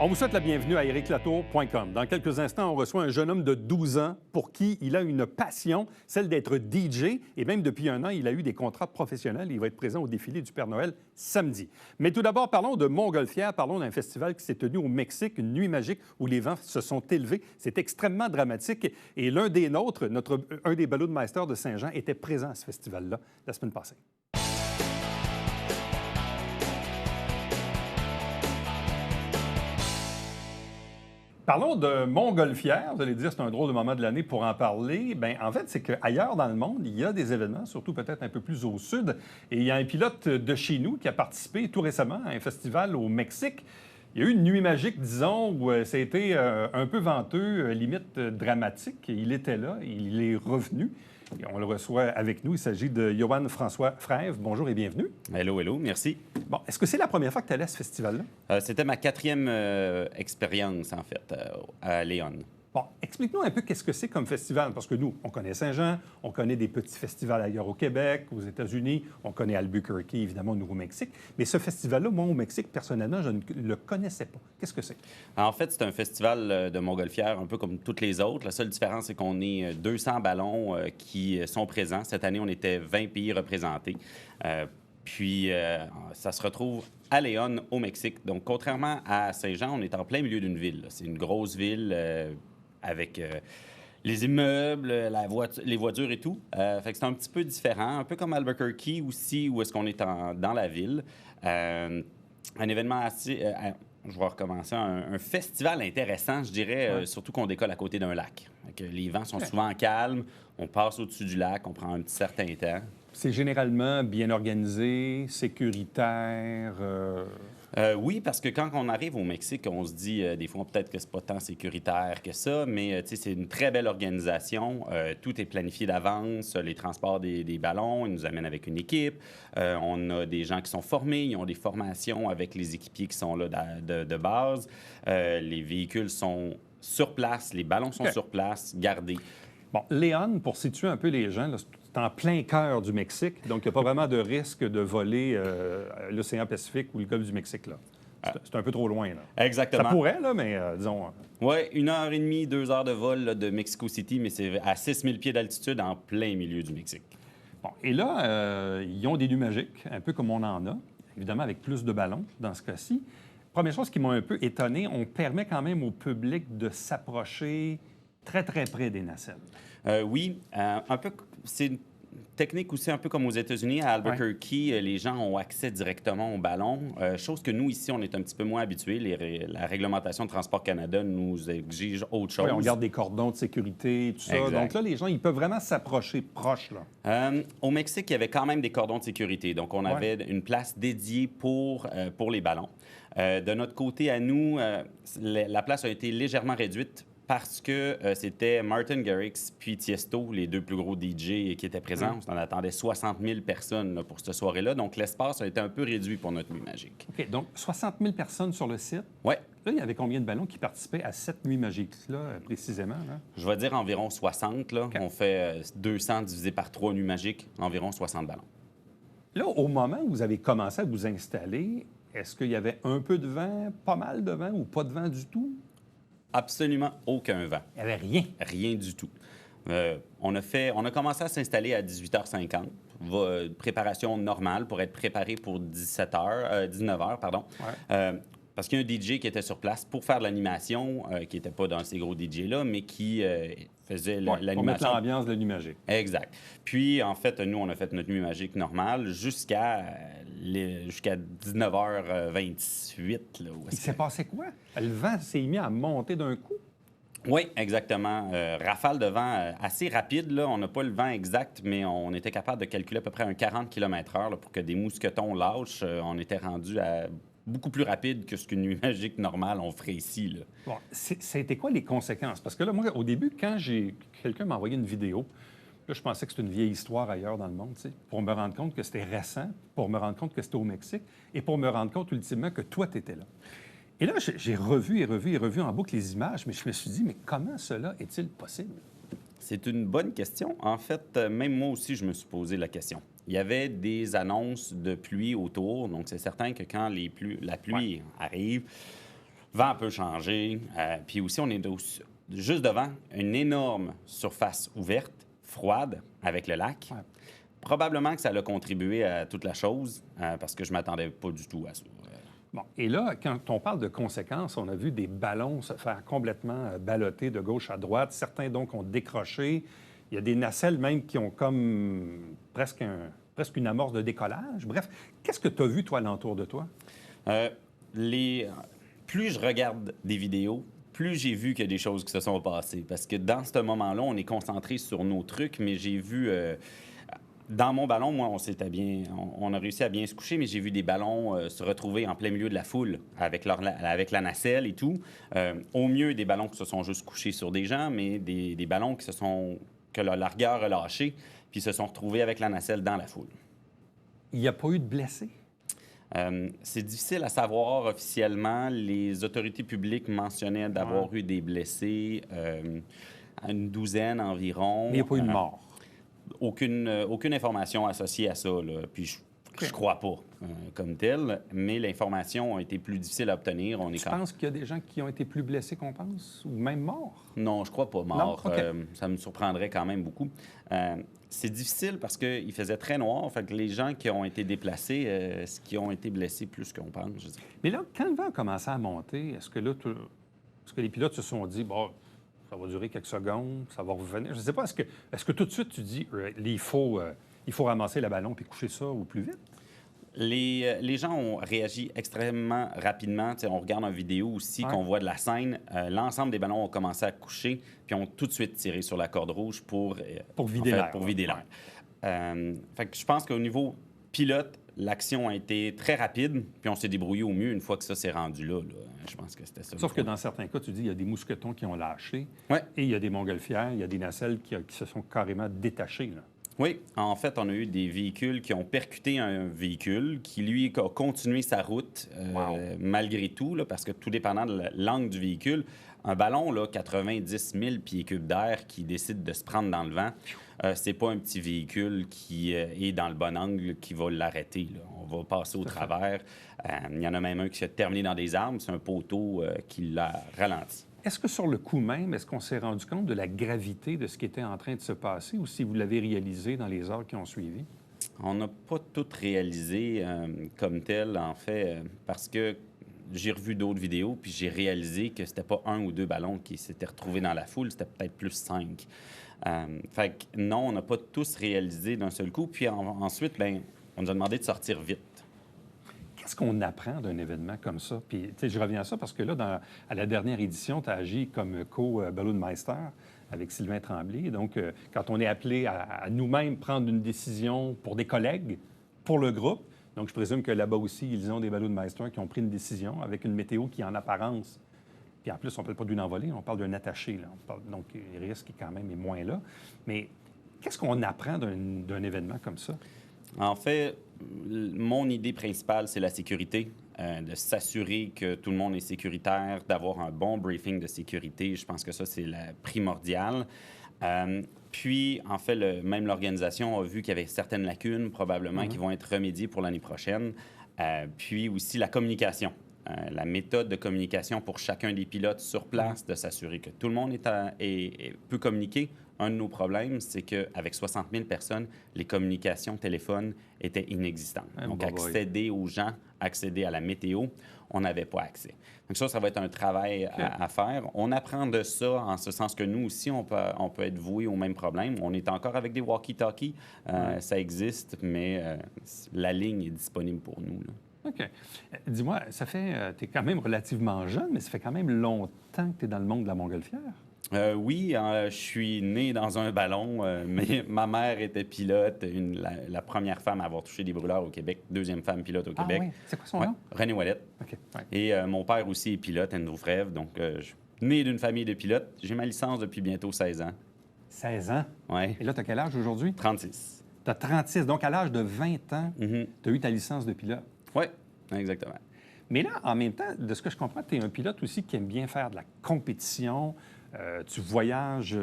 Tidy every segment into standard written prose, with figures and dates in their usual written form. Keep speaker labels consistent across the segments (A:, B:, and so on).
A: On vous souhaite la bienvenue à ericlatour.com. Dans quelques instants, on reçoit un jeune homme de 12 ans pour qui il a une passion, celle d'être DJ. Et même depuis un an, il a eu des contrats professionnels. Il va être présent au défilé du Père Noël samedi. Mais tout d'abord, parlons de Montgolfière. Parlons d'un festival qui s'est tenu au Mexique, une nuit magique où les vents se sont élevés. C'est extrêmement dramatique. Et l'un des nôtres, un des ballots de Meister de Saint-Jean, était présent à ce festival-là la semaine passée. Parlons de Montgolfière. Vous allez dire, c'est un drôle de moment de l'année pour en parler. Bien, en fait, c'est qu'ailleurs dans le monde, il y a des événements, surtout peut-être un peu plus au sud. Et il y a un pilote de chez nous qui a participé tout récemment à un festival au Mexique. Il y a eu une nuit magique, disons, où ça a été un peu venteux, limite dramatique. Il était là, il est revenu. Et on le reçoit avec nous. Il s'agit de Yoann François Frèvre. Bonjour et bienvenue.
B: Hello, hello, merci.
A: Bon, est-ce que c'est la première fois que tu allais à ce festival-là?
B: C'était ma 4e expérience, en fait, à Léon.
A: Bon, explique-nous un peu qu'est-ce que c'est comme festival, parce que nous, on connaît Saint-Jean, on connaît des petits festivals ailleurs au Québec, aux États-Unis, on connaît Albuquerque, évidemment, au Nouveau-Mexique, mais ce festival-là, moi, au Mexique, personnellement, je ne le connaissais pas. Qu'est-ce que c'est?
B: En fait, c'est un festival de Montgolfière, un peu comme toutes les autres. La seule différence, c'est qu'on est 200 ballons qui sont présents. Cette année, on était 20 pays représentés. Puis, ça se retrouve à Léon, au Mexique. Donc, contrairement à Saint-Jean, on est en plein milieu d'une ville. C'est une grosse ville avec les immeubles, les voitures et tout. Fait que c'est un petit peu différent, un peu comme Albuquerque aussi, où est-ce qu'on est dans la ville. Un événement assez... je vais recommencer. Un festival intéressant, je dirais, surtout qu'on décolle à côté d'un lac. Que les vents sont souvent calmes, on passe au-dessus du lac, on prend un petit certain temps.
A: C'est généralement bien organisé, sécuritaire.
B: Oui, parce que quand on arrive au Mexique, on se dit des fois peut-être que c'est pas tant sécuritaire que ça, mais c'est une très belle organisation. Tout est planifié d'avance. Les transports des ballons, ils nous amènent avec une équipe. On a des gens qui sont formés, ils ont des formations avec les équipiers qui sont là de base. Les véhicules sont sur place, les ballons sont sur place, gardés.
A: Bon, Léon, pour situer un peu les gens, là, c'est en plein cœur du Mexique, donc il n'y a pas vraiment de risque de voler l'océan Pacifique ou le golfe du Mexique, là. C'est un peu trop loin, là.
B: Exactement.
A: Ça pourrait, là, mais disons...
B: Oui, 1h30, 2 heures de vol là, de Mexico City, mais c'est à 6000 pieds d'altitude en plein milieu du Mexique.
A: Bon, et là, ils ont des nuits magiques, un peu comme on en a, évidemment avec plus de ballons dans ce cas-ci. Première chose qui m'a un peu étonné, on permet quand même au public de s'approcher très, très près des nacelles.
B: Oui, un peu... C'est une technique aussi un peu comme aux États-Unis. À Albuquerque, les gens ont accès directement au ballon, chose que nous, ici, on est un petit peu moins habitués. La réglementation de Transport Canada nous exige autre chose.
A: Oui, on garde des cordons de sécurité, tout ça.
B: Exact.
A: Donc là, les gens, ils peuvent vraiment s'approcher proche, là.
B: Au Mexique, il y avait quand même des cordons de sécurité. Donc, on avait une place dédiée pour les ballons. De notre côté, à nous, la place a été légèrement réduite parce que c'était Martin Garrix puis Tiesto, les deux plus gros DJ qui étaient présents. On attendait 60 000 personnes là, pour cette soirée-là. Donc, l'espace a été un peu réduit pour notre nuit magique.
A: OK. Donc, 60 000 personnes sur le site.
B: Oui.
A: Là, il y avait combien de ballons qui participaient à cette nuit magique-là, précisément? Là?
B: Je vais dire environ 60. Là. Okay. On fait 200 divisé par 3 nuits magiques, environ 60 ballons.
A: Là, au moment où vous avez commencé à vous installer, est-ce qu'il y avait un peu de vent, pas mal de vent ou pas de vent du tout?
B: Absolument aucun vent.
A: Il n'y avait rien.
B: Rien du tout. On a commencé à s'installer à 18h50. Préparation normale pour être préparé pour 19h, pardon.
A: Ouais.
B: Parce qu'il y a un DJ qui était sur place pour faire de l'animation, qui n'était pas dans ces gros DJ-là, mais qui faisait l'animation.
A: Pour mettre l'ambiance de la nuit magique.
B: Exact. Puis, en fait, nous, on a fait notre nuit magique normale jusqu'à 19h28. Là,
A: il s'est passé quoi? Le vent s'est mis à monter d'un coup?
B: Oui, exactement. Rafale de vent assez rapide. Là. On n'a pas le vent exact, mais on était capable de calculer à peu près un 40 km/h pour que des mousquetons lâchent. On était rendu à beaucoup plus rapide que ce qu'une nuit magique normale on ferait ici. Là.
A: Bon, ça a été quoi les conséquences? Parce que là, moi, au début, quand quelqu'un m'a envoyé une vidéo, là, je pensais que c'était une vieille histoire ailleurs dans le monde, pour me rendre compte que c'était récent, pour me rendre compte que c'était au Mexique et pour me rendre compte, ultimement, que toi, tu étais là. Et là, j'ai revu en boucle les images, mais je me suis dit, mais comment cela est-il possible?
B: C'est une bonne question. En fait, même moi aussi, je me suis posé la question. Il y avait des annonces de pluie autour, donc c'est certain que quand la pluie arrive, vent peut changer. Puis aussi, on est juste devant une énorme surface ouverte, froide, avec le lac.
A: Ouais.
B: Probablement que ça a contribué à toute la chose, parce que je ne m'attendais pas du tout à ça.
A: Bon, et là, quand on parle de conséquences, on a vu des ballons se faire complètement balloter de gauche à droite. Certains, donc, ont décroché. Il y a des nacelles même qui ont comme presque une amorce de décollage. Bref, qu'est-ce que tu as vu, toi, alentour de toi?
B: Plus je regarde des vidéos, plus j'ai vu qu'il y a des choses qui se sont passées. Parce que dans ce moment-là, on est concentré sur nos trucs, mais j'ai vu... dans mon ballon, moi, on a réussi à bien se coucher, mais j'ai vu des ballons se retrouver en plein milieu de la foule avec la nacelle et tout. Au mieux, des ballons qui se sont juste couchés sur des gens, mais des ballons que leur largueur a lâché, puis se sont retrouvés avec la nacelle dans la foule.
A: Il n'y a pas eu de blessés?
B: C'est difficile à savoir officiellement. Les autorités publiques mentionnaient d'avoir eu des blessés, une douzaine environ.
A: Mais il n'y a pas eu de mort?
B: Aucune information associée à ça, là. Puis je crois pas comme tel, mais l'information a été plus difficile à obtenir.
A: Tu penses qu'il y a des gens qui ont été plus blessés qu'on pense, ou même morts?
B: Non, je crois pas morts.
A: Non? OK.
B: Ça me surprendrait quand même beaucoup. C'est difficile parce qu'il faisait très noir. Fait que les gens qui ont été déplacés, est-ce qu'ils ont été blessés plus qu'on pense, je dirais.
A: Mais là, quand le vent a commencé à monter, est-ce que les pilotes se sont dit, bon, ça va durer quelques secondes, ça va revenir? Je ne sais pas, est-ce que tout de suite tu dis, il faut ramasser le ballon puis coucher ça au plus vite?
B: Les gens ont réagi extrêmement rapidement. T'sais, on regarde une vidéo aussi qu'on voit de la scène. L'ensemble des ballons ont commencé à coucher puis ont tout de suite tiré sur la corde rouge pour vider l'air. Fait que je pense qu'au niveau pilote, l'action a été très rapide puis on s'est débrouillé au mieux une fois que ça s'est rendu là. Je pense que c'était ça.
A: Sauf que dans certains cas, tu dis, il y a des mousquetons qui ont lâché et il y a des montgolfières, il y a des nacelles qui se sont carrément détachées, là.
B: Oui, en fait, on a eu des véhicules qui ont percuté un véhicule qui, lui, a continué sa route malgré tout, là, parce que tout dépendant de l'angle du véhicule, un ballon, là, 90 000 pieds cubes d'air qui décide de se prendre dans le vent, c'est pas un petit véhicule qui est dans le bon angle qui va l'arrêter, là. On va passer au travers. Il y en a même un qui s'est terminé dans des arbres. C'est un poteau qui l'a ralenti.
A: Est-ce que sur le coup même, est-ce qu'on s'est rendu compte de la gravité de ce qui était en train de se passer ou si vous l'avez réalisé dans les heures qui ont suivi?
B: On n'a pas tout réalisé comme tel, en fait, parce que j'ai revu d'autres vidéos puis j'ai réalisé que c'était pas un ou deux ballons qui s'étaient retrouvés dans la foule, c'était peut-être plus 5. Fait que non, on n'a pas tous réalisé d'un seul coup. Puis ensuite, on nous a demandé de sortir vite.
A: Qu'est-ce qu'on apprend d'un événement comme ça? Puis, tu sais, je reviens à ça parce que là, à la dernière édition, tu as agi comme co-Balloonmeister avec Sylvain Tremblay. Donc, quand on est appelé à nous-mêmes prendre une décision pour des collègues, pour le groupe, donc je présume que là-bas aussi, ils ont des Balloonmeisters qui ont pris une décision avec une météo qui, en apparence, puis en plus, on ne parle pas d'une envolée, on parle d'un attaché, là. Donc, le risque, quand même, est moins là. Mais qu'est-ce qu'on apprend d'un événement comme ça?
B: En fait, mon idée principale, c'est la sécurité, de s'assurer que tout le monde est sécuritaire, d'avoir un bon briefing de sécurité. Je pense que ça, c'est la primordial. Puis, en fait, même l'organisation a vu qu'il y avait certaines lacunes, probablement, qui vont être remédiées pour l'année prochaine. Puis aussi la communication. La méthode de communication pour chacun des pilotes sur place, de s'assurer que tout le monde peut communiquer. Un de nos problèmes, c'est qu'avec 60 000 personnes, les communications téléphones étaient inexistantes. Donc, accéder aux gens, accéder à la météo, on n'avait pas accès. Donc ça va être un travail à faire. On apprend de ça en ce sens que nous aussi, on peut être voués au même problème. On est encore avec des walkie-talkies. Ça existe, mais la ligne est disponible pour nous, là.
A: OK. Dis-moi, tu es quand même relativement jeune, mais ça fait quand même longtemps que tu es dans le monde de la montgolfière.
B: Oui, je suis né dans un ballon, mais ma mère était pilote, la première femme à avoir touché des brûleurs au Québec, deuxième femme pilote au Québec.
A: Oui. C'est quoi son nom?
B: Renée Ouellette.
A: OK. Ouais.
B: Et mon père aussi est pilote, Andrew Frèvre, donc je suis né d'une famille de pilotes. J'ai ma licence depuis bientôt 16 ans.
A: 16 ans?
B: Oui.
A: Et là, tu as quel âge aujourd'hui?
B: 36.
A: Tu as 36. Donc, à l'âge de 20 ans,
B: Mm-hmm.
A: tu as eu ta licence de pilote.
B: Oui, exactement.
A: Mais là, en même temps, de ce que je comprends, tu es un pilote aussi qui aime bien faire de la compétition. Tu voyages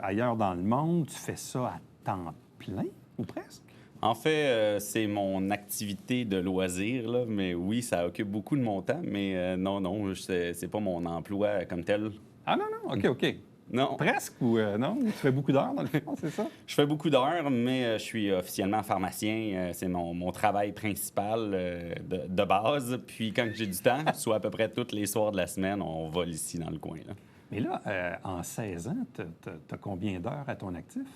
A: ailleurs dans le monde. Tu fais ça à temps plein, ou presque?
B: En fait, c'est mon activité de loisir, là, mais oui, ça occupe beaucoup de mon temps, mais non, c'est pas mon emploi comme tel.
A: Ah non, non, OK.
B: Non.
A: Presque ou non? Tu fais beaucoup d'heures dans le fond, c'est ça?
B: Je fais beaucoup d'heures, mais je suis officiellement pharmacien. C'est mon travail principal de base. Puis quand j'ai du temps, soit à peu près tous les soirs de la semaine, on vole ici dans le coin, là.
A: Mais là, en 16 ans, tu as combien d'heures à ton actif?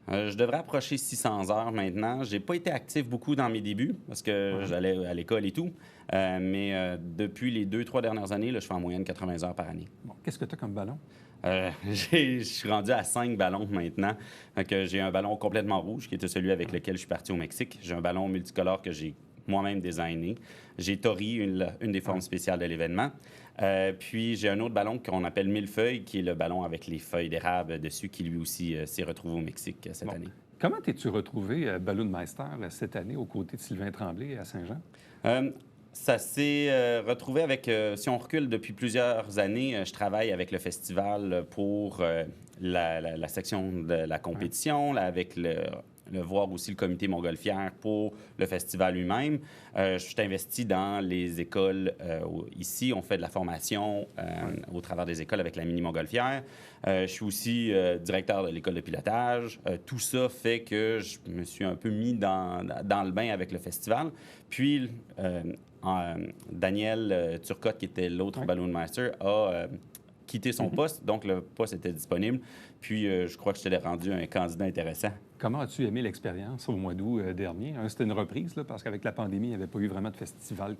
B: Je devrais approcher 600 heures maintenant. J'ai pas été actif beaucoup dans mes débuts parce que j'allais à l'école et tout. Mais depuis les 2-3 dernières années, là, je fais en moyenne 80 heures par année.
A: Bon, qu'est-ce que tu as comme ballon?
B: Je suis rendu à 5 ballons maintenant. J'ai un ballon complètement rouge qui était celui avec lequel je suis parti au Mexique. J'ai un ballon multicolore que j'ai moi-même designé. J'ai Tori, une des formes spéciales de l'événement. Puis j'ai un autre ballon qu'on appelle Millefeuille, qui est le ballon avec les feuilles d'érable dessus, qui lui aussi s'est retrouvé au Mexique cette année.
A: Comment t'es-tu retrouvé Balloonmeister cette année aux côtés de Sylvain Tremblay à Saint-Jean?
B: Ça s'est retrouvé avec, si on recule depuis plusieurs années, je travaille avec le festival pour la section de la compétition, là, avec le voir aussi le comité Montgolfière pour le festival lui-même. Je suis investi dans les écoles ici. On fait de la formation au travers des écoles avec la Mini Montgolfière. Je suis aussi directeur de l'école de pilotage. Tout ça fait que je me suis un peu mis dans le bain avec le festival. Puis, Daniel Turcotte, qui était l'autre Balloonmeister, a quitté son poste, donc le poste était disponible. Puis, je crois que je t'ai rendu un candidat intéressant.
A: Comment as-tu aimé l'expérience au mois d'août dernier? C'était une reprise, là, parce qu'avec la pandémie, il n'y avait pas eu vraiment de festival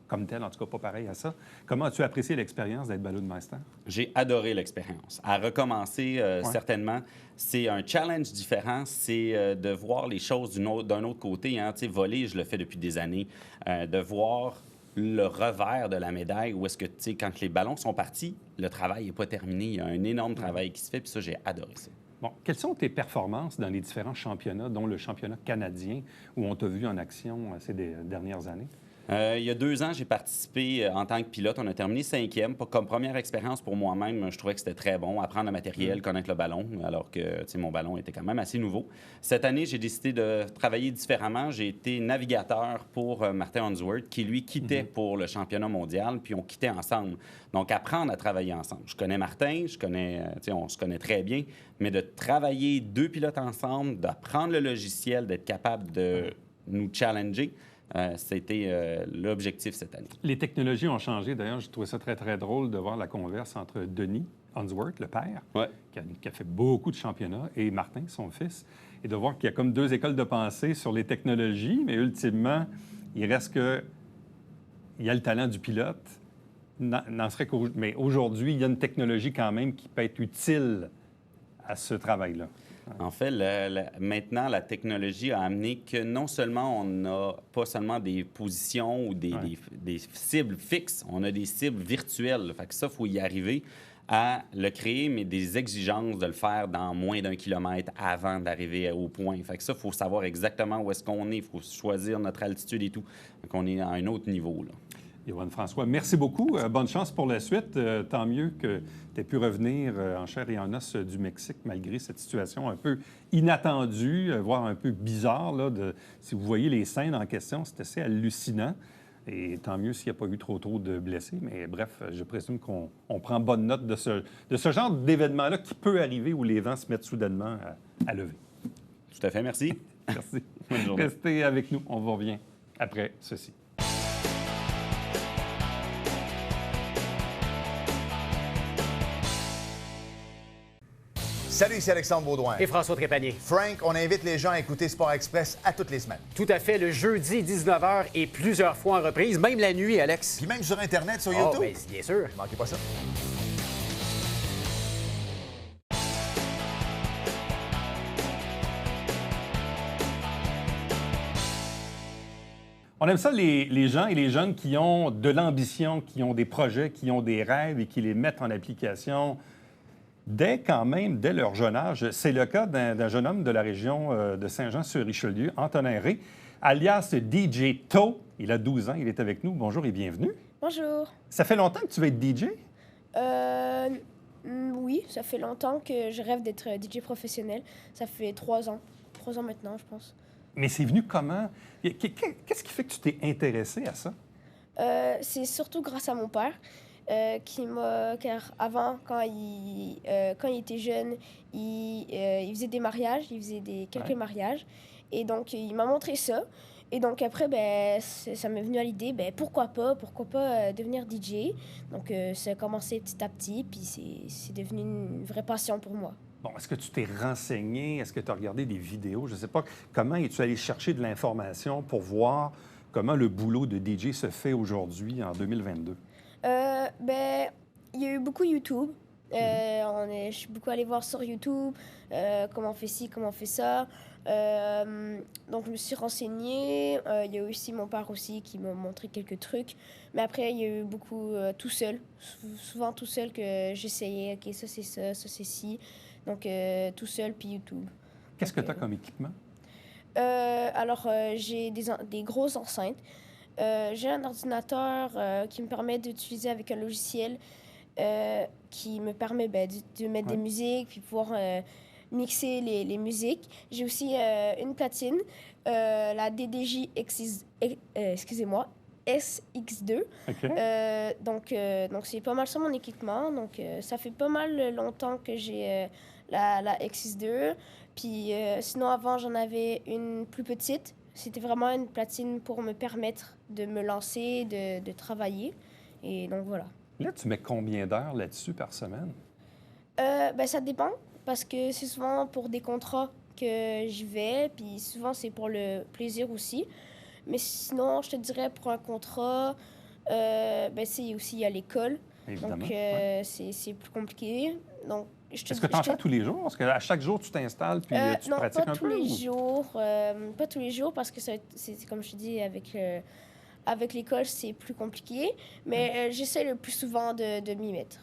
A: comme tel, en tout cas pas pareil à ça. Comment as-tu apprécié l'expérience d'être Balloonmeister?
B: J'ai adoré l'expérience. À recommencer, certainement. C'est un challenge différent. C'est de voir les choses d'un autre côté. Hein. Tu sais, voler, je le fais depuis des années. De voir le revers de la médaille, où est-ce que, tu sais, quand les ballons sont partis, le travail n'est pas terminé. Il y a un énorme travail qui se fait, puis ça, j'ai adoré ça.
A: Bon, quelles sont tes performances dans les différents championnats, dont le championnat canadien, où on t'a vu en action ces dernières années?
B: Il y a 2 ans, j'ai participé en tant que pilote. On a terminé 5e. Comme première expérience pour moi-même, je trouvais que c'était très bon. Apprendre le matériel, connaître le ballon, alors que mon ballon était quand même assez nouveau. Cette année, j'ai décidé de travailler différemment. J'ai été navigateur pour Martin Unsworth, qui, lui, quittait pour le championnat mondial, puis on quittait ensemble. Donc, apprendre à travailler ensemble. Je connais Martin, on se connaît très bien, mais de travailler 2 pilotes ensemble, d'apprendre le logiciel, d'être capable de nous challenger, c'était l'objectif cette année.
A: Les technologies ont changé. D'ailleurs, je trouvais ça très, très drôle de voir la converse entre Denis Unsworth, le père, qui a fait beaucoup de championnats, et Martin, son fils, et de voir qu'il y a comme 2 écoles de pensée sur les technologies, mais ultimement, il reste que il y a le talent du pilote. Mais aujourd'hui, il y a une technologie quand même qui peut être utile à ce travail-là.
B: En fait, maintenant, la technologie a amené que non seulement on n'a pas seulement des positions ou des cibles fixes, on a des cibles virtuelles. Fait que ça, il faut y arriver à le créer, mais des exigences de le faire dans moins d'1 kilomètre avant d'arriver au point. Fait que ça, il faut savoir exactement où est-ce qu'on est. Il faut choisir notre altitude et tout. Donc, on est à un autre niveau, là.
A: Yoann François, merci beaucoup. Bonne chance pour la suite. Tant mieux que tu aies pu revenir en chair et en os du Mexique, malgré cette situation un peu inattendue, voire un peu bizarre. Là, si vous voyez les scènes en question, c'est assez hallucinant. Et tant mieux s'il n'y a pas eu trop de blessés. Mais bref, je présume qu'on prend bonne note de ce genre d'événement-là qui peut arriver où les vents se mettent soudainement à lever.
B: Tout à fait, merci.
A: Merci.
B: Bonne journée.
A: Restez avec nous. On vous revient après ceci.
C: Salut, ici Alexandre Baudouin.
D: Et François Trépanier.
C: Frank, on invite les gens à écouter Sport Express à toutes les semaines.
D: Tout à fait, le jeudi 19h et plusieurs fois en reprise, même la nuit, Alex.
C: Puis même sur Internet, sur
D: Oh,
C: YouTube.
D: bien, bien sûr.
C: Manquez pas ça.
A: On aime ça, les gens et les jeunes qui ont de l'ambition, qui ont des projets, qui ont des rêves et qui les mettent en application dès leur jeune âge. C'est le cas d'un jeune homme de la région de Saint-Jean-sur-Richelieu, Antonin Rey, alias DJ To. Il a 12 ans, il est avec nous. Bonjour et bienvenue.
E: Bonjour.
A: Ça fait longtemps que tu veux être DJ?
E: Oui, ça fait longtemps que je rêve d'être DJ professionnel. Ça fait 3 ans. 3 ans maintenant, je pense.
A: Mais c'est venu comment? Qu'est-ce qui fait que tu t'es intéressé à ça?
E: C'est surtout grâce à mon père qui m'a... Car avant, quand il était jeune, il faisait des mariages, il faisait quelques mariages. Et donc, il m'a montré ça. Et donc, après, ben, ça m'est venu à l'idée, ben, pourquoi pas devenir DJ. Donc, ça a commencé petit à petit, puis c'est devenu une vraie passion pour moi.
A: Bon, est-ce que tu t'es renseigné? Est-ce que tu as regardé des vidéos? Je ne sais pas. Comment es-tu allé chercher de l'information pour voir comment le boulot de DJ se fait aujourd'hui, en 2022?
E: Ben, il y a eu beaucoup YouTube. Je suis beaucoup allée voir sur YouTube comment on fait ci, comment on fait ça. Donc, je me suis renseignée. Il y a aussi mon père aussi qui m'a montré quelques trucs. Mais après, il y a eu beaucoup tout seul. Souvent tout seul que j'essayais. OK, ça, c'est ça, ça, c'est ci. Donc, tout seul, puis YouTube.
A: Qu'est-ce que tu as comme équipement?
E: Alors, j'ai des grosses enceintes. J'ai un ordinateur qui me permet d'utiliser avec un logiciel qui me permet de mettre des musiques puis pouvoir mixer les musiques. J'ai aussi une platine, la DDJ excusez-moi, SX2.
A: OK.
E: Donc c'est pas mal ça mon équipement. Donc, ça fait pas mal longtemps que j'ai la XX2. Puis sinon, avant, j'en avais une plus petite. C'était vraiment une platine pour me permettre de me lancer, de travailler. Et donc, voilà.
A: Là, tu mets combien d'heures là-dessus par semaine?
E: Ben, ça dépend, parce que c'est souvent pour des contrats que j'y vais, puis souvent, c'est pour le plaisir aussi. Mais sinon, je te dirais, pour un contrat, ben, c'est aussi à l'école.
A: Évidemment.
E: Donc, c'est plus compliqué. Donc,
A: est-ce que tu en fais tous les jours? Est-ce qu'à chaque jour, tu t'installes puis tu
E: non,
A: pratiques
E: pas
A: un
E: tous
A: peu?
E: les jours. Pas tous les jours, parce que c'est comme je te dis, avec l'école, c'est plus compliqué. Mais j'essaie le plus souvent de m'y mettre.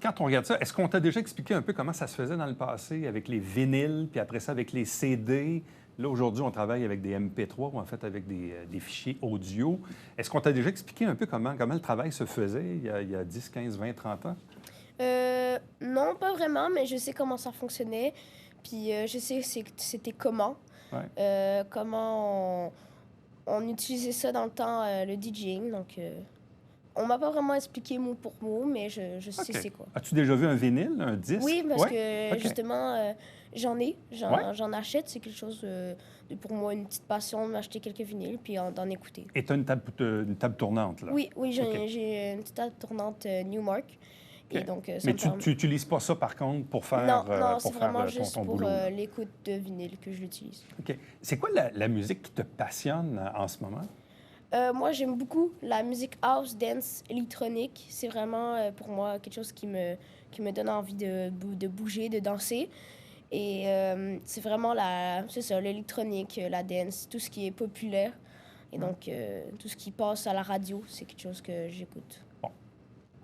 A: Quand on regarde ça, est-ce qu'on t'a déjà expliqué un peu comment ça se faisait dans le passé avec les vinyles, puis après ça avec les CD? Là, aujourd'hui, on travaille avec des MP3 ou en fait avec des fichiers audio. Est-ce qu'on t'a déjà expliqué un peu comment le travail se faisait il y a 10, 15, 20, 30 ans?
E: Non, pas vraiment, mais je sais comment ça fonctionnait. Puis je sais c'était comment.
A: Ouais.
E: Comment on utilisait ça dans le temps, le DJing. Donc, on m'a pas vraiment expliqué mot pour mot, mais je sais
A: OK.
E: c'est quoi.
A: As-tu déjà vu un vinyle, un disque?
E: Oui, parce
A: Ouais?
E: que
A: OK.
E: justement,
A: Ouais.
E: j'en achète. C'est quelque chose pour moi, une petite passion, de m'acheter quelques vinyles puis d'en écouter.
A: Et tu as une table tournante, là?
E: Oui,
A: OK.
E: j'ai une petite table tournante Newmark. Et donc, ça
A: Mais
E: me
A: tu
E: permet-
A: n'utilises pas ça, par contre, pour faire,
E: Non, c'est
A: pour faire
E: vraiment
A: ton
E: juste pour
A: boulot? Là?
E: l'écoute de vinyle que je l'utilise.
A: OK. C'est quoi la musique qui te passionne en ce moment?
E: Moi, j'aime beaucoup la musique house, dance, électronique. C'est vraiment, pour moi, quelque chose qui me donne envie de bouger, de danser. Et c'est vraiment c'est ça, l'électronique, la dance, tout ce qui est populaire. Et donc, tout ce qui passe à la radio, c'est quelque chose que j'écoute.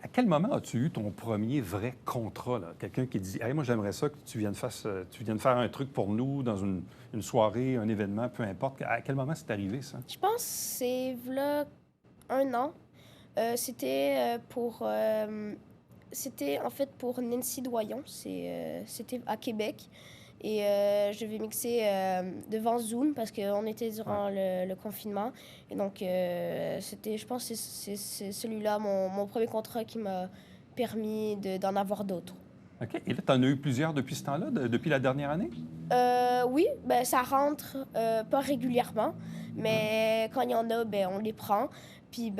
A: À quel moment as-tu eu ton premier vrai contrat, là? Quelqu'un qui dit « Hey, moi, j'aimerais ça que tu viennes faire un truc pour nous dans une soirée, un événement, peu importe. » À quel moment c'est arrivé, ça?
E: Je pense que c'est là 1 an. C'était c'était en fait pour Nancy Doyon. C'était à Québec. Et je vais mixer devant Zoom parce qu'on était durant le confinement. Et donc, je pense que c'est celui-là, mon premier contrat qui m'a permis d'en avoir d'autres.
A: OK. Et là, tu en as eu plusieurs depuis ce temps-là, depuis la dernière année?
E: Oui, ben, ça rentre pas régulièrement, mais quand il y en a, ben, on les prend. Puis,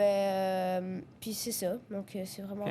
E: puis c'est ça. Donc, c'est vraiment...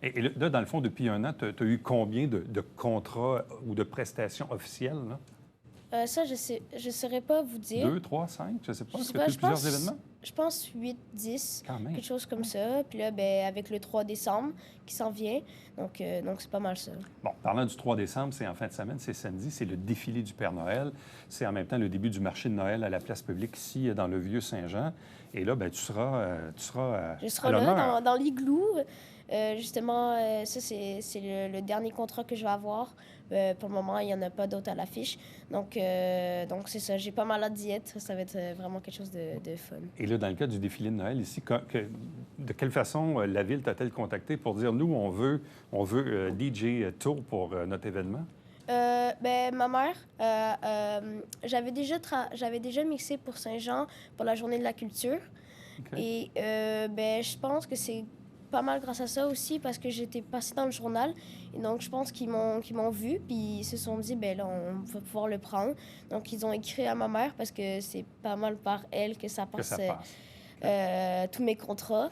A: Et là, dans le fond, depuis 1 an, tu as eu combien de contrats ou de prestations officielles, là?
E: Ça, je saurais pas vous dire.
A: 2, 3, 5, je ne sais pas.
E: Je
A: Est-ce
E: sais
A: que
E: pas,
A: tu as eu
E: je
A: plusieurs
E: pense-
A: événements?
E: Je pense 8, 10,
A: Quand même.
E: quelque chose comme ça. Puis là, ben, avec le 3 décembre qui s'en vient. Donc c'est pas mal ça.
A: Bon, parlant du 3 décembre, c'est en fin de semaine, c'est samedi, c'est le défilé du Père Noël. C'est en même temps le début du marché de Noël à la place publique ici, dans le Vieux-Saint-Jean. Et là, ben, tu seras
E: Je
A: à
E: serai
A: l'honneur.
E: là dans l'igloo. Justement, ça, c'est le dernier contrat que je vais avoir. Pour le moment, il n'y en a pas d'autres à l'affiche. Donc c'est ça. J'ai pas mal hâte d'y être. Ça va être vraiment quelque chose de fun.
A: Et là, dans le cas du défilé de Noël ici, de quelle façon la Ville t'a-t-elle contacté pour dire, nous, on veut DJ Tour pour notre événement?
E: Ben, ma mère, j'avais déjà mixé pour Saint-Jean pour la Journée de la culture.
A: OK.
E: Et ben, je pense que c'est pas mal grâce à ça aussi parce que j'étais passée dans le journal. Et donc, je pense qu'ils m'ont vu. Puis ils se sont dit, ben là, on va pouvoir le prendre. Donc, ils ont écrit à ma mère parce que c'est pas mal par elle que ça
A: Que
E: passe
A: ça passe.
E: tous mes contrats.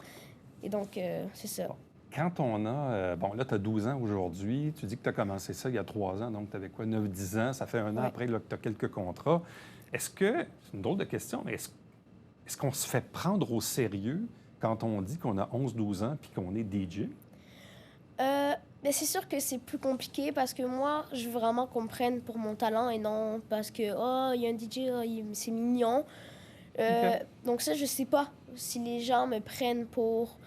E: Et donc, c'est ça.
A: Bon. Quand on a... bon, là, tu as 12 ans aujourd'hui. Tu dis que tu as commencé ça il y a 3 ans. Donc, tu avais quoi, 9-10 ans? Ça fait un an
E: Ouais.
A: après là, que tu as quelques contrats. Est-ce que... C'est une drôle de question, mais est-ce qu'on se fait prendre au sérieux quand on dit qu'on a 11-12 ans puis qu'on est DJ?
E: Ben, c'est sûr que c'est plus compliqué parce que moi, je veux vraiment qu'on me prenne pour mon talent et non parce que, oh, il y a un DJ, oh, c'est mignon. Donc ça, je sais pas si les gens me prennent pour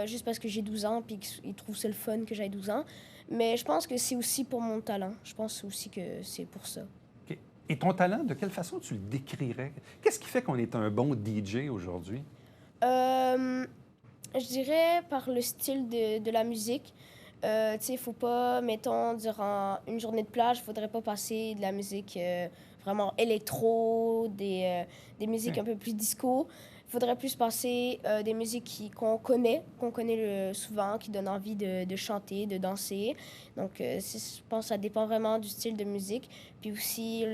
E: juste parce que j'ai 12 ans puis qu'ils trouvent ça le fun que j'ai 12 ans. Mais je pense que c'est aussi pour mon talent. Je pense aussi que c'est pour ça.
A: OK. Et ton talent, de quelle façon tu le décrirais? Qu'est-ce qui fait qu'on est un bon DJ aujourd'hui?
E: Je dirais par le style de la musique. Tu sais, faut pas, mettons, durant une journée de plage, il faudrait pas passer de la musique vraiment électro, des musiques un peu plus disco. Il faudrait plus passer des musiques qu'on connaît souvent, qui donnent envie de chanter, de danser. Donc, je pense que ça dépend vraiment du style de musique. Puis aussi,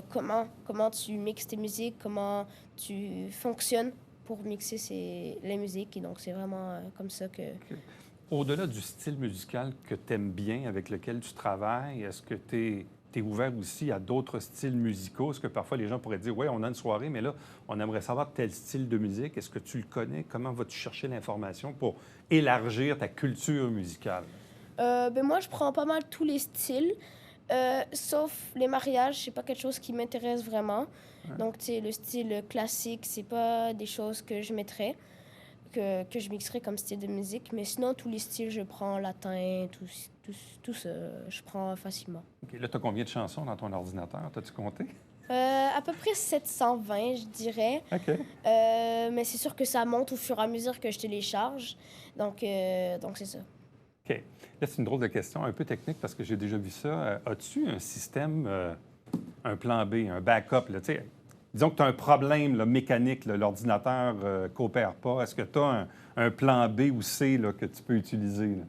E: comment tu mixes tes musiques, comment tu fonctionnes pour mixer les musiques. Et donc, c'est vraiment comme ça que...
A: Au-delà du style musical que tu aimes bien, avec lequel tu travailles, est-ce que tu es ouvert aussi à d'autres styles musicaux? Est-ce que parfois les gens pourraient dire, oui, on a une soirée, mais là, on aimerait savoir tel style de musique. Est-ce que tu le connais? Comment vas-tu chercher l'information pour élargir ta culture musicale?
E: Ben moi, je prends pas mal tous les styles, sauf les mariages. C'est pas quelque chose qui m'intéresse vraiment.
A: Ouais.
E: Donc, tu sais, le style classique, c'est pas des choses que je mettrais, que je mixerais comme style de musique. Mais sinon, tous les styles, je prends latin, tout ça, je prends facilement.
A: OK. Là, tu as combien de chansons dans ton ordinateur? T'as-tu compté?
E: À peu près 720, je dirais.
A: OK.
E: Mais c'est sûr que ça monte au fur et à mesure que je télécharge. Donc c'est ça.
A: OK. Là, c'est une drôle de question, un peu technique parce que j'ai déjà vu ça. As-tu un système, un plan B, un backup? Là, tu sais, disons que tu as un problème là, mécanique, là, l'ordinateur ne coopère pas. Est-ce que tu as un plan B ou C là, que tu peux utiliser? Là?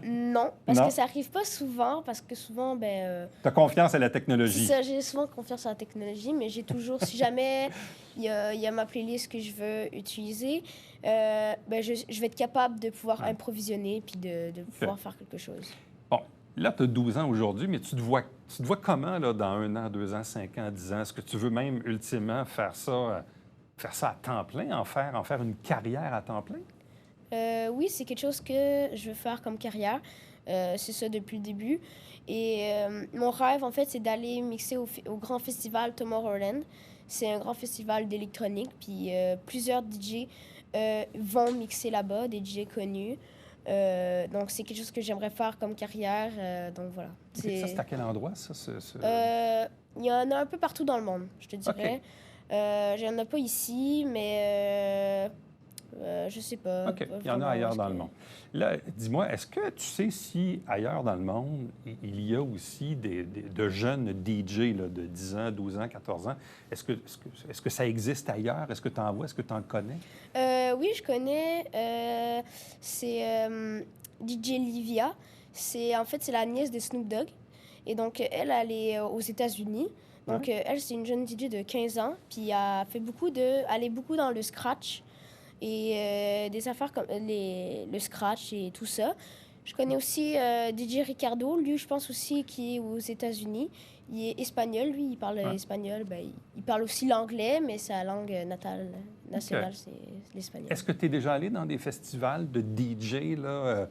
E: Non, parce
A: Non?
E: que ça arrive pas souvent, parce que souvent,
A: Tu as confiance à la
E: c'est
A: technologie.
E: ça, j'ai souvent confiance en la technologie, mais j'ai toujours, si jamais il y a ma playlist que je veux utiliser, je vais être capable de pouvoir improvisionner puis de pouvoir faire quelque chose.
A: Bon, là, tu as 12 ans aujourd'hui, mais tu te vois comment là, dans 1 an, 2 ans, 5 ans, 10 ans? Est-ce que tu veux même ultimement faire ça à temps plein, en faire une carrière à temps plein?
E: Oui, c'est quelque chose que je veux faire comme carrière. C'est ça depuis le début. Et mon rêve, en fait, c'est d'aller mixer au grand festival Tomorrowland. C'est un grand festival d'électronique. Puis plusieurs DJ vont mixer là-bas, des DJ connus. Donc, c'est quelque chose que j'aimerais faire comme carrière. Donc, voilà.
A: OK, ça, c'est à quel endroit, ça?
E: Il y en a un peu partout dans le monde, je te dirais. Il n'y en a pas ici, mais je sais pas.
A: OK, il y en a ailleurs dans le monde. Là, dis-moi, est-ce que tu sais si ailleurs dans le monde, il y a aussi de jeunes DJ là, de 10 ans, 12 ans, 14 ans? Est-ce que ça existe ailleurs? Est-ce que tu en vois? Est-ce que tu en connais?
E: Oui, je connais. C'est DJ Livia. En fait, c'est la nièce de Snoop Dogg. Et donc, elle est aux États-Unis. Donc, elle, c'est une jeune DJ de 15 ans. Puis, elle est beaucoup dans le scratch et des affaires comme le scratch et tout ça. Je connais aussi DJ Ricardo. Lui, je pense aussi qui est aux États-Unis. Il est espagnol, lui. Il parle espagnol. Il parle aussi l'anglais, mais sa langue nationale, c'est l'espagnol.
A: Est-ce que tu es déjà allé dans des festivals de DJ là,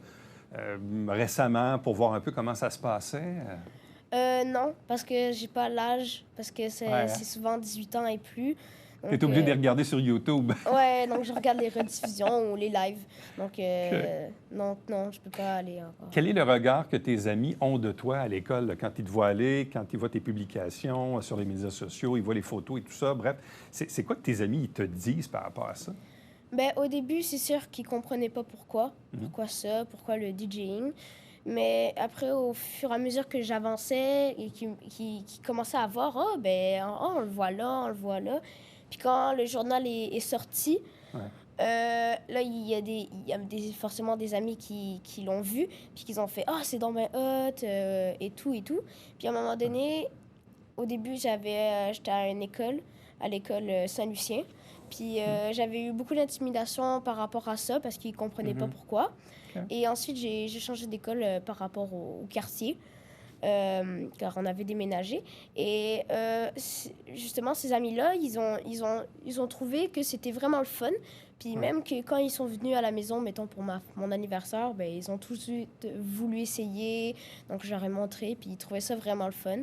A: récemment pour voir un peu comment ça se passait?
E: Non, parce que j'ai pas l'âge, parce que c'est souvent 18 ans et plus.
A: Tu es obligé de les regarder sur YouTube.
E: Ouais, donc je regarde les rediffusions ou les lives. Donc, non, je peux pas aller encore.
A: Quel est le regard que tes amis ont de toi à l'école là, quand ils te voient aller, quand ils voient tes publications sur les médias sociaux, ils voient les photos et tout ça? Bref, c'est quoi que tes amis ils te disent par rapport à ça?
E: Au début, c'est sûr qu'ils comprenaient pas pourquoi ça, pourquoi le DJing. Mais après, au fur et à mesure que j'avançais et qui commençait à voir, on le voit là, on le voit là. Puis quand le journal est sorti,
A: Ouais.
E: là, il y a forcément des amis qui l'ont vu, puis qui ont fait « Ah, c'est dans ma hôte et tout, et tout. » Puis à un moment donné, au début, j'étais à l'école Saint-Lucien. Puis j'avais eu beaucoup d'intimidation par rapport à ça, parce qu'ils ne comprenaient pas pourquoi.
A: OK.
E: Et ensuite, j'ai changé d'école par rapport au quartier, car on avait déménagé. Et justement, ces amis-là, ils ont trouvé que c'était vraiment le fun. Puis même que quand ils sont venus à la maison, mettons pour mon anniversaire, ben ils ont tout de suite voulu essayer. Donc, je leur ai montré, puis ils trouvaient ça vraiment le fun.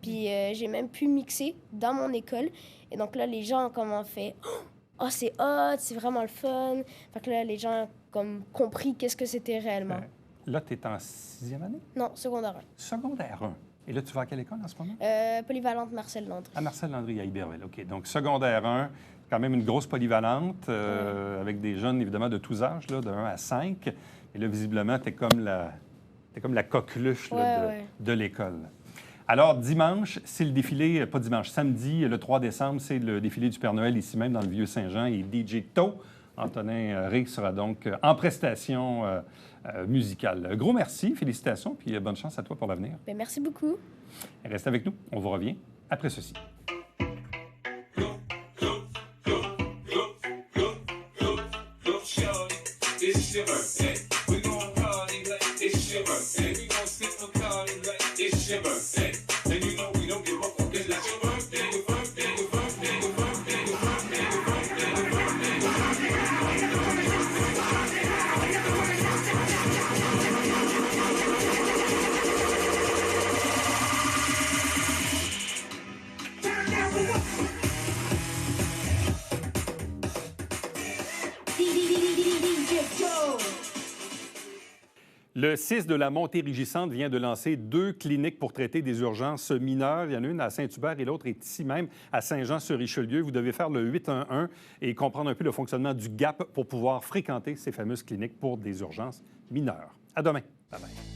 E: Puis j'ai même pu mixer dans mon école. Et donc là, les gens ont comme fait « Oh, c'est hot, c'est vraiment le fun. » Fait que là, les gens ont comme compris qu'est-ce que c'était réellement.
A: Là, tu es en 6e année?
E: Non, secondaire
A: Secondaire 1. Et là, tu vas à quelle école en ce moment?
E: 1. Polyvalente Marcel Landry.
A: À Marcel Landry, à Iberville. OK. Donc, secondaire 1, quand même une grosse polyvalente, avec des jeunes, évidemment, de tous âges, là, de 1 à 5. Et là, visiblement, tu es comme la coqueluche là, de l'école. Alors, dimanche, c'est le défilé, pas dimanche, samedi, le 3 décembre, c'est le défilé du Père Noël ici même dans le Vieux-Saint-Jean. Et DJ To, Antonin Rey, sera donc en prestation musicale. Gros merci, félicitations, puis bonne chance à toi pour l'avenir.
E: Ben, merci beaucoup.
A: Reste avec nous, on vous revient après ceci. Le CIS de la Montérégisante vient de lancer 2 cliniques pour traiter des urgences mineures. Il y en a une à Saint-Hubert et l'autre est ici même, à Saint-Jean-sur-Richelieu. Vous devez faire le 811 et comprendre un peu le fonctionnement du GAP pour pouvoir fréquenter ces fameuses cliniques pour des urgences mineures. À demain. Bye bye.